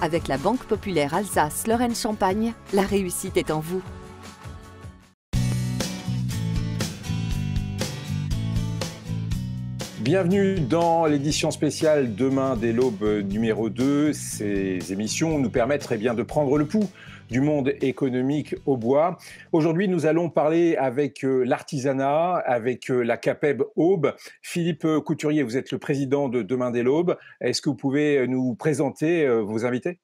Avec la Banque Populaire Alsace-Lorraine-Champagne, la réussite est en vous. Bienvenue dans l'édition spéciale Demain dès l'aube numéro 2. Ces émissions nous permettent de prendre le pouls du monde économique au bois. Aujourd'hui, nous allons parler avec l'artisanat, avec la CAPEB Aube. Philippe Couturier, vous êtes le président de Demain dès l'aube. Est-ce que vous pouvez nous présenter vos invités ?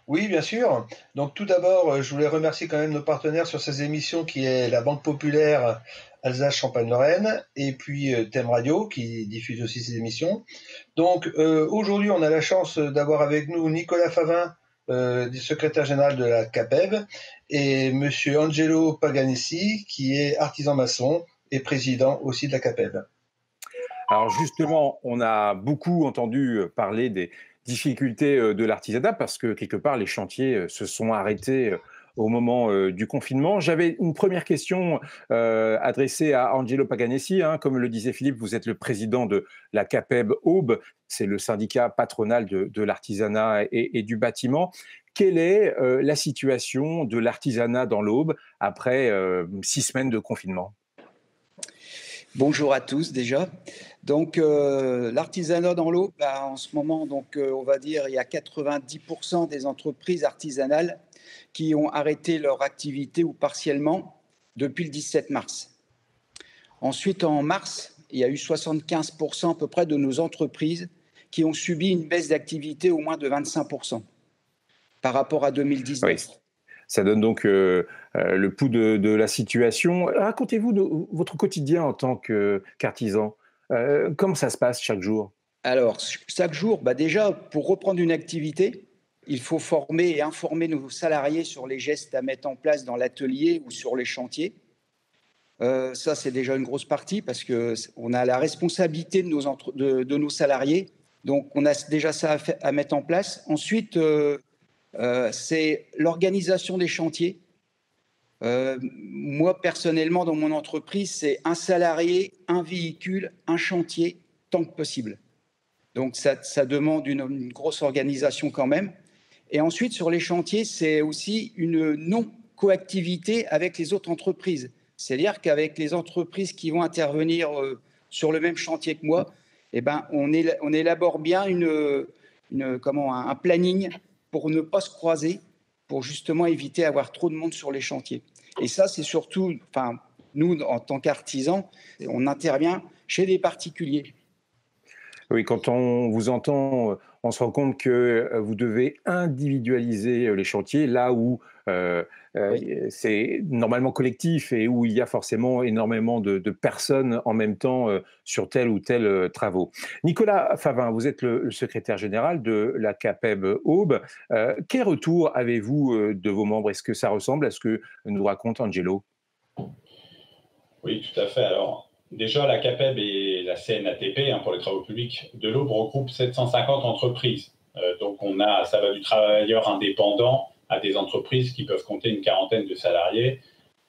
Oui, bien sûr. Donc tout d'abord, je voulais remercier quand même nos partenaires sur ces émissions qui est la Banque Populaire Alsace-Champagne-Lorraine et puis Thème Radio qui diffuse aussi ces émissions. Donc aujourd'hui, on a la chance d'avoir avec nous Nicolas Favin, du secrétaire général de la CAPEB, et monsieur Angelo Paganessi qui est artisan maçon et président aussi de la CAPEB. Alors justement, on a beaucoup entendu parler des difficultés de l'artisanat parce que quelque part les chantiers se sont arrêtés au moment du confinement. J'avais une première question adressée à Angelo Paganessi. Comme le disait Philippe, vous êtes le président de la CAPEB Aube, c'est le syndicat patronal de l'artisanat et du bâtiment. Quelle est la situation de l'artisanat dans l'Aube après 6 semaines de confinement ? Bonjour à tous déjà. Donc l'artisanat dans l'Aube, en ce moment, on va dire il y a 90% des entreprises artisanales qui ont arrêté leur activité ou partiellement depuis le 17 mars. Ensuite, en mars, il y a eu 75% à peu près de nos entreprises qui ont subi une baisse d'activité au moins de 25% par rapport à 2019. Oui. Ça donne donc le pouls de la situation. Racontez-vous de votre quotidien en tant qu'artisan. Comment ça se passe chaque jour ? Alors, chaque jour, déjà, pour reprendre une activité, il faut former et informer nos salariés sur les gestes à mettre en place dans l'atelier ou sur les chantiers. Ça, c'est déjà une grosse partie parce qu'on a la responsabilité de nos salariés. Donc, on a déjà ça à mettre en place. Ensuite, c'est l'organisation des chantiers. Moi, personnellement, dans mon entreprise, c'est un salarié, un véhicule, un chantier, tant que possible. Donc, ça demande une grosse organisation quand même. Et ensuite, sur les chantiers, c'est aussi une non-coactivité avec les autres entreprises. C'est-à-dire qu'avec les entreprises qui vont intervenir sur le même chantier que moi, on élabore bien un planning pour ne pas se croiser, pour justement éviter d'avoir trop de monde sur les chantiers. Et ça, c'est surtout, nous, en tant qu'artisans, on intervient chez des particuliers. Oui, quand on vous entend, on se rend compte que vous devez individualiser les chantiers là où c'est normalement collectif et où il y a forcément énormément de personnes en même temps sur tel ou tel travaux. Nicolas Favin, vous êtes le secrétaire général de la CAPEB Aube. Quel retour avez-vous de vos membres ? Est-ce que ça ressemble à ce que nous raconte Angelo ? Oui, tout à fait. Alors, déjà, la CAPEB et la CNATP, pour les travaux publics de l'Aube, regroupent 750 entreprises. Donc, ça va du travailleur indépendant à des entreprises qui peuvent compter une quarantaine de salariés.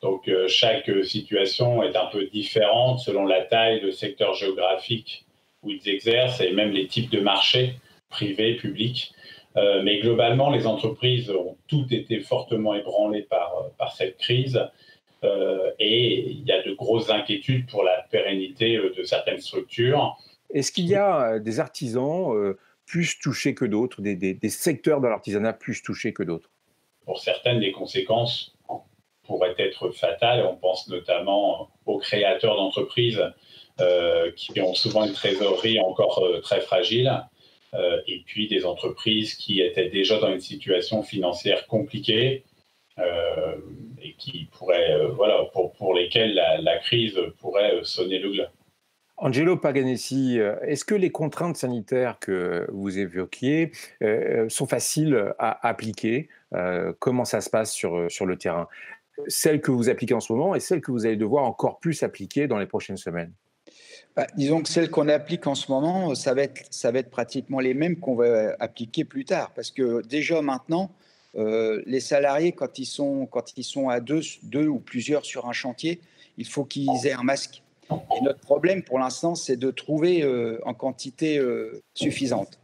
Donc, chaque situation est un peu différente selon la taille, le secteur géographique où ils exercent et même les types de marchés, privés, publics. Mais globalement, les entreprises ont toutes été fortement ébranlées par cette crise. Et il y a de grosses inquiétudes pour la pérennité de certaines structures. Est-ce qu'il y a des artisans plus touchés que d'autres, des secteurs de l'artisanat plus touchés que d'autres ? Pour certaines, les conséquences pourraient être fatales. On pense notamment aux créateurs d'entreprises qui ont souvent une trésorerie encore très fragile, et puis des entreprises qui étaient déjà dans une situation financière compliquée, et qui pourraient, pour lesquels la crise pourrait sonner le glas. Angelo Paganessi, est-ce que les contraintes sanitaires que vous évoquiez sont faciles à appliquer ? Comment ça se passe sur le terrain ? Celles que vous appliquez en ce moment et celles que vous allez devoir encore plus appliquer dans les prochaines semaines ? Disons que celles qu'on applique en ce moment, ça va être pratiquement les mêmes qu'on va appliquer plus tard. Parce que déjà maintenant, les salariés, quand ils sont à deux ou plusieurs sur un chantier, il faut qu'ils aient un masque. Et notre problème pour l'instant, c'est de trouver en quantité suffisante.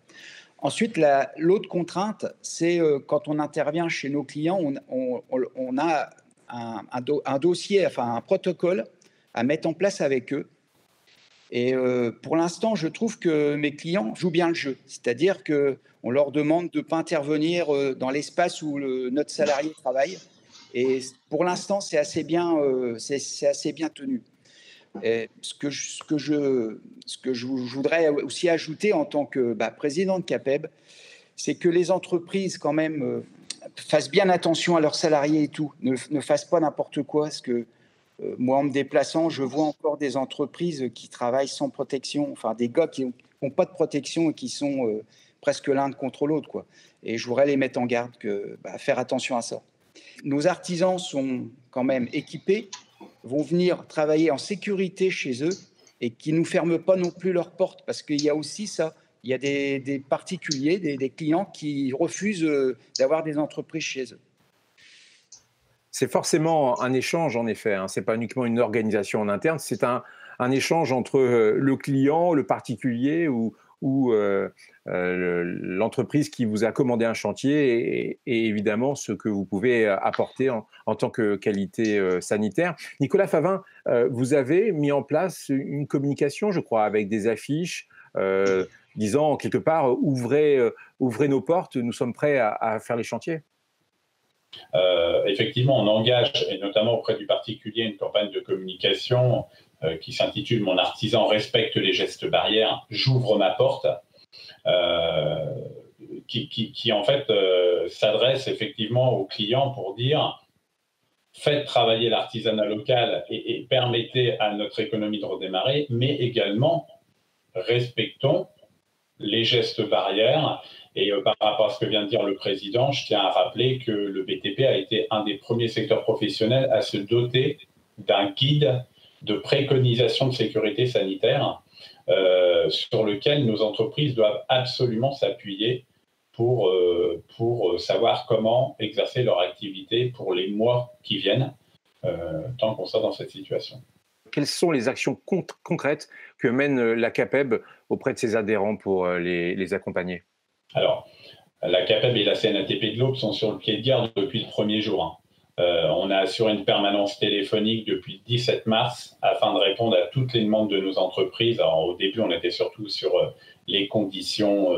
Ensuite, l'autre contrainte, c'est quand on intervient chez nos clients, on a un dossier, enfin un protocole à mettre en place avec eux. Et pour l'instant, je trouve que mes clients jouent bien le jeu. C'est-à-dire qu'on leur demande de ne pas intervenir dans l'espace où notre salarié travaille. Et pour l'instant, c'est assez bien tenu. Et ce que je voudrais aussi ajouter en tant que président de CAPEB, c'est que les entreprises quand même fassent bien attention à leurs salariés et tout, ne fassent pas n'importe quoi. Parce que moi, en me déplaçant, je vois encore des entreprises qui travaillent sans protection, enfin des gars qui n'ont pas de protection et qui sont presque l'un contre l'autre, quoi. Et je voudrais les mettre en garde, faire attention à ça. Nos artisans sont quand même équipés, vont venir travailler en sécurité chez eux et qui ne nous ferment pas non plus leurs portes, parce qu'il y a aussi ça. Il y a des particuliers, des clients qui refusent d'avoir des entreprises chez eux. C'est forcément un échange, en effet. Ce n'est pas uniquement une organisation en interne, c'est un échange entre le client, le particulier ou l'entreprise qui vous a commandé un chantier et évidemment ce que vous pouvez apporter en tant que qualité sanitaire. Nicolas Favin, vous avez mis en place une communication, je crois, avec des affiches disant quelque part « ouvrez nos portes, nous sommes prêts à faire les chantiers ». Effectivement, on engage, et notamment auprès du particulier, une campagne de communication qui s'intitule « Mon artisan respecte les gestes barrières, j'ouvre ma porte », qui en fait s'adresse effectivement aux clients pour dire « Faites travailler l'artisanat local et permettez à notre économie de redémarrer, mais également respectons les gestes barrières ». Et par rapport à ce que vient de dire le président, je tiens à rappeler que le BTP a été un des premiers secteurs professionnels à se doter d'un guide de préconisation de sécurité sanitaire sur lequel nos entreprises doivent absolument s'appuyer pour savoir comment exercer leur activité pour les mois qui viennent, tant qu'on sera dans cette situation. Quelles sont les actions concrètes que mène la CAPEB auprès de ses adhérents pour les accompagner ? Alors, la CAPEB et la CNATP de l'Aube sont sur le pied de guerre depuis le premier jour. On a assuré une permanence téléphonique depuis le 17 mars afin de répondre à toutes les demandes de nos entreprises. Alors, au début, on était surtout sur les conditions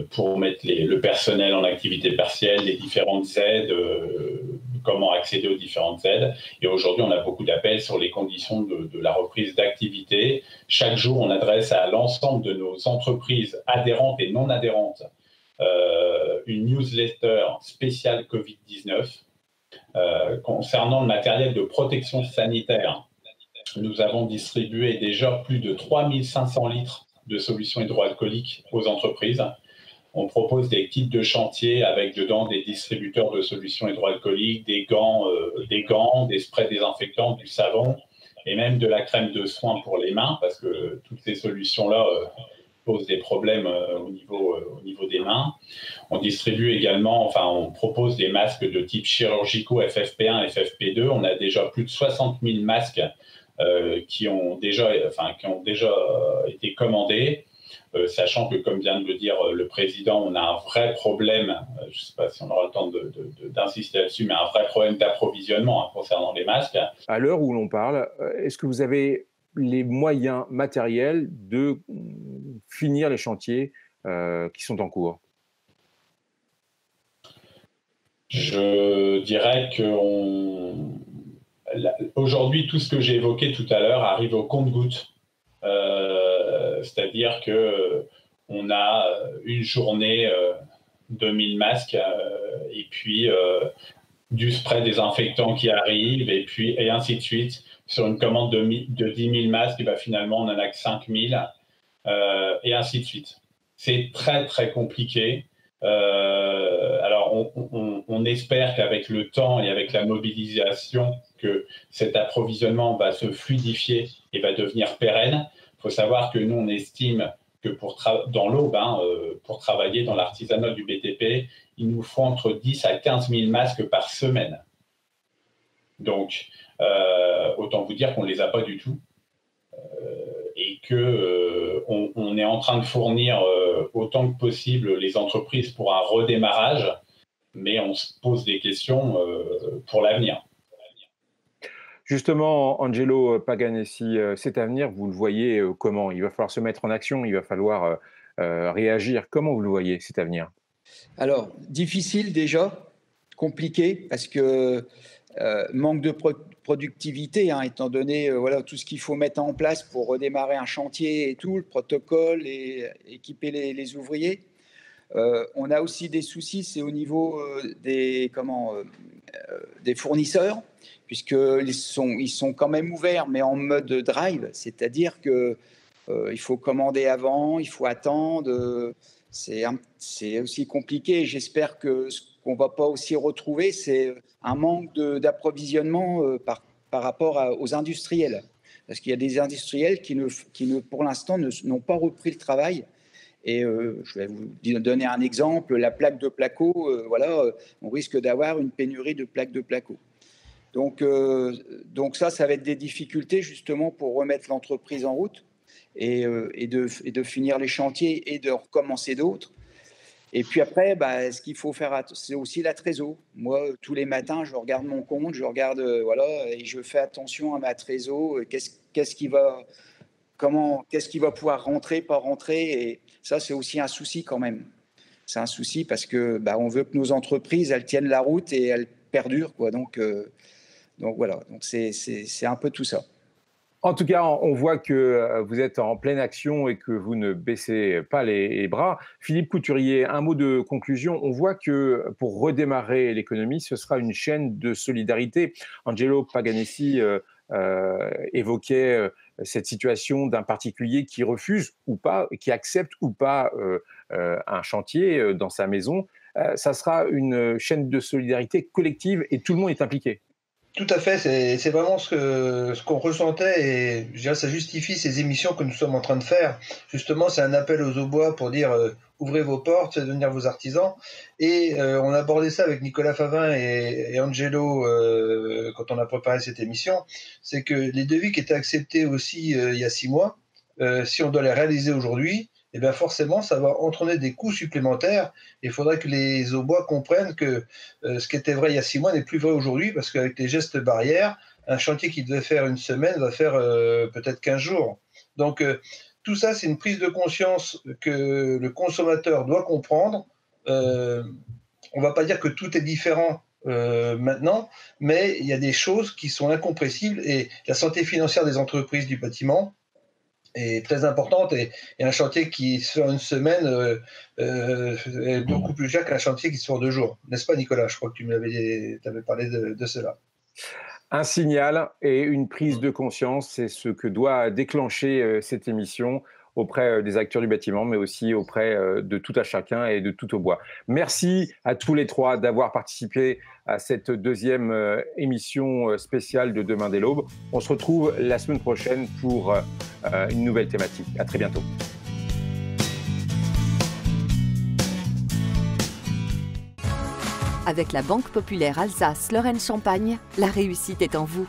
pour mettre le personnel en activité partielle, les différentes aides, comment accéder aux différentes aides. Et aujourd'hui, on a beaucoup d'appels sur les conditions de la reprise d'activité. Chaque jour, on adresse à l'ensemble de nos entreprises adhérentes et non adhérentes une newsletter spéciale Covid-19 concernant le matériel de protection sanitaire. Nous avons distribué déjà plus de 3500 litres de solutions hydroalcooliques aux entreprises. On propose des kits de chantier avec dedans des distributeurs de solutions hydroalcooliques, des gants, des sprays désinfectants, du savon et même de la crème de soin pour les mains, parce que toutes ces solutions-là posent des problèmes au niveau des mains. On distribue également, on propose des masques de type chirurgicaux FFP1, FFP2. On a déjà plus de 60 000 masques qui ont déjà été commandés. Sachant que, comme vient de le dire le président, on a un vrai problème, je ne sais pas si on aura le temps d'insister là-dessus, mais un vrai problème d'approvisionnement concernant les masques. À l'heure où l'on parle, est-ce que vous avez les moyens matériels de finir les chantiers qui sont en cours? Je dirais qu'aujourd'hui, tout ce que j'ai évoqué tout à l'heure arrive au compte-gouttes. C'est-à-dire qu'on a une journée 2000 masques et puis du spray désinfectant qui arrive et ainsi de suite. Sur une commande de 10 000 masques, finalement, on n'en a que 5 000 et ainsi de suite. C'est très, très compliqué. Alors, on espère qu'avec le temps et avec la mobilisation, que cet approvisionnement va se fluidifier et va devenir pérenne. Il faut savoir que nous, on estime que dans l'Aube, pour travailler dans l'artisanat du BTP, il nous faut entre 10 à 15 000 masques par semaine. Donc, autant vous dire qu'on ne les a pas du tout. et que on est en train de fournir autant que possible les entreprises pour un redémarrage, mais on se pose des questions pour l'avenir. Justement, Angelo Paganessi, cet avenir, vous le voyez comment? Il va falloir se mettre en action, il va falloir réagir. Comment vous le voyez, cet avenir? Alors, difficile déjà, compliqué, parce que manque de productivité, hein, étant donné voilà, tout ce qu'il faut mettre en place pour redémarrer un chantier et tout, le protocole et équiper les ouvriers. On a aussi des soucis, c'est au niveau des fournisseurs, puisqu'ils sont quand même ouverts, mais en mode drive, c'est-à-dire qu'il faut commander avant, il faut attendre. C'est aussi compliqué. J'espère que ce qu'on ne va pas aussi retrouver, c'est un manque d'approvisionnement par rapport aux industriels. Parce qu'il y a des industriels qui, pour l'instant, n'ont pas repris le travail. Et je vais vous donner un exemple, la plaque de placo, on risque d'avoir une pénurie de plaques de placo. Donc ça va être des difficultés justement pour remettre l'entreprise en route et de finir les chantiers et de recommencer d'autres. Et puis après, ce qu'il faut faire, c'est aussi la trésor. Moi, tous les matins, je regarde mon compte, je regarde, et je fais attention à ma trésor. Qu'est-ce qui va pouvoir rentrer, pas rentrer. Et ça, c'est aussi un souci quand même. C'est un souci parce que on veut que nos entreprises, elles tiennent la route et elles perdurent, quoi. Donc voilà, donc c'est un peu tout ça. En tout cas, on voit que vous êtes en pleine action et que vous ne baissez pas les bras. Philippe Couturier, un mot de conclusion. On voit que pour redémarrer l'économie, ce sera une chaîne de solidarité. Angelo Paganessi évoquait cette situation d'un particulier qui refuse ou pas, qui accepte ou pas un chantier dans sa maison. Ça sera une chaîne de solidarité collective et tout le monde est impliqué. Tout à fait, c'est vraiment ce qu'on ressentait et je dirais ça justifie ces émissions que nous sommes en train de faire. Justement, c'est un appel aux Aubois pour dire ouvrez vos portes, faites venir vos artisans. Et on a abordé ça avec Nicolas Favin et Angelo quand on a préparé cette émission. C'est que les devis qui étaient acceptés aussi il y a 6 mois, si on doit les réaliser aujourd'hui, eh bien forcément, ça va entraîner des coûts supplémentaires. Il faudrait que les Aubois comprennent que ce qui était vrai il y a 6 mois n'est plus vrai aujourd'hui, parce qu'avec les gestes barrières, un chantier qui devait faire 1 semaine va faire peut-être 15 jours. Donc tout ça, c'est une prise de conscience que le consommateur doit comprendre. On ne va pas dire que tout est différent maintenant, mais il y a des choses qui sont incompressibles et la santé financière des entreprises du bâtiment est très importante et un chantier qui se fait en 1 semaine est beaucoup plus cher qu'un chantier qui se fait en 2 jours. N'est-ce pas, Nicolas? Je crois que tu m'avais parlé de cela. Un signal et une prise de conscience, c'est ce que doit déclencher cette émission auprès des acteurs du bâtiment, mais aussi auprès de tout à chacun et de tout au bois. Merci à tous les 3 d'avoir participé à cette 2e émission spéciale de Demain dès l'aube. On se retrouve la semaine prochaine pour une nouvelle thématique. À très bientôt. Avec la Banque Populaire Alsace-Lorraine-Champagne, la réussite est en vous.